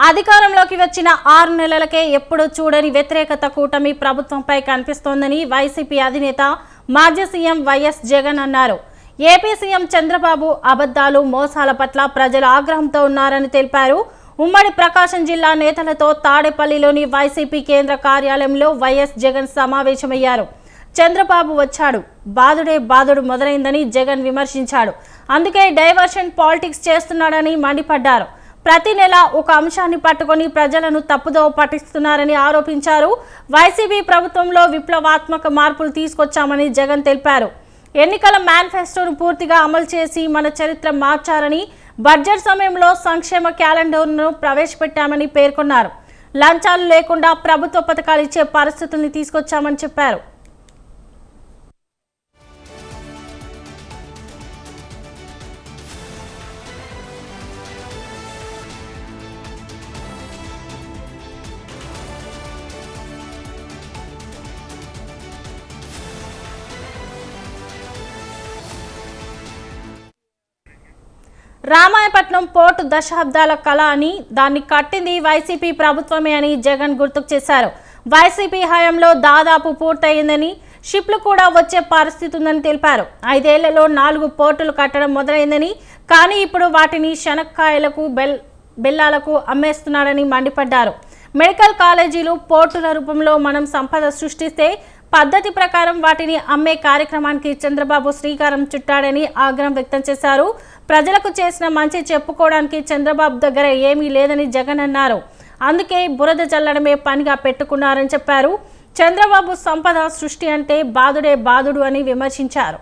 అధికారంలోకి వచ్చిన 6 నెలలకే ఎప్పుడు చూడని వ్యతిరేకత కూటమి ప్రభుత్వంపై కనిపిస్తోందని వైసీపీ అధినేత మాజీ సీఎం వైఎస్ జగన్ అన్నారు. ఏపీ సీఎం చంద్రబాబు అబద్ధాలు, మోసాల పట్ల ప్రజలు ఆగ్రహంతో ఉన్నారని తెలిపారు. ఉమ్మడి ప్రకాశం జిల్లా నేతలతో తాడేపల్లిలోని వైసీపీ కేంద్ర కార్యాలయంలో వైఎస్ జగన్ సమావేశమయ్యారు. చంద్రబాబు వచ్చాడు, బాదుడే బాదుడు మొదలైందని జగన్ విమర్శించాడు. అందుకే డైవర్షన్ పాలిటిక్స్ చేస్తున్నాడని మండిపడ్డారు. ప్రతి నెల ఒక అంశాన్ని పట్టుకొని ప్రజలను తప్పుదోవ పట్టిస్తున్నారని ఆరోపించారు. వైసీపీ ప్రభుత్వంలో విప్లవాత్మక మార్పులు తీసుకొచ్చామని జగన్ తెలిపారు. ఎన్నికల మేనిఫెస్టోను పూర్తిగా అమలు చేసి మన చరిత్ర మార్చారని, బడ్జెట్ సమయంలో సంక్షేమ క్యాలెండర్ను ప్రవేశపెట్టామని పేర్కొన్నారు. లంచాలు లేకుండా ప్రభుత్వ పథకాలు ఇచ్చే పరిస్థితుల్ని తీసుకొచ్చామని చెప్పారు. రామాయపట్నం పోర్టు దశాబ్దాల కళ అని, దాన్ని కట్టింది వైసీపీ ప్రభుత్వమే అని జగన్ గుర్తుకు చేశారు. వైసీపీ హయాంలో దాదాపు పూర్తయిందని, షిప్లు కూడా వచ్చే పరిస్థితి ఉందని తెలిపారు. 5 ఏళ్లలో 4 పోర్టులు కట్టడం మొదలైందని, కానీ ఇప్పుడు వాటిని శనక్కాయలకు, బెల్లాలకు అమ్మేస్తున్నాడని మండిపడ్డారు. మెడికల్ కాలేజీలు పోర్టుల రూపంలో మనం సంపద సృష్టిస్తే పద్ధతి ప్రకారం వాటిని అమ్మే కార్యక్రమానికి చంద్రబాబు శ్రీకారం చుట్టాడని ఆగ్రహం వ్యక్తం చేశారు. ప్రజలకు చేసిన మంచి చెప్పుకోవడానికి చంద్రబాబు దగ్గర ఏమీ లేదని జగన్ అన్నారు. అందుకే బురద జల్లడమే పనిగా పెట్టుకున్నారని చెప్పారు. చంద్రబాబు సంపద సృష్టి అంటే బాదుడే బాదుడు అని విమర్శించారు.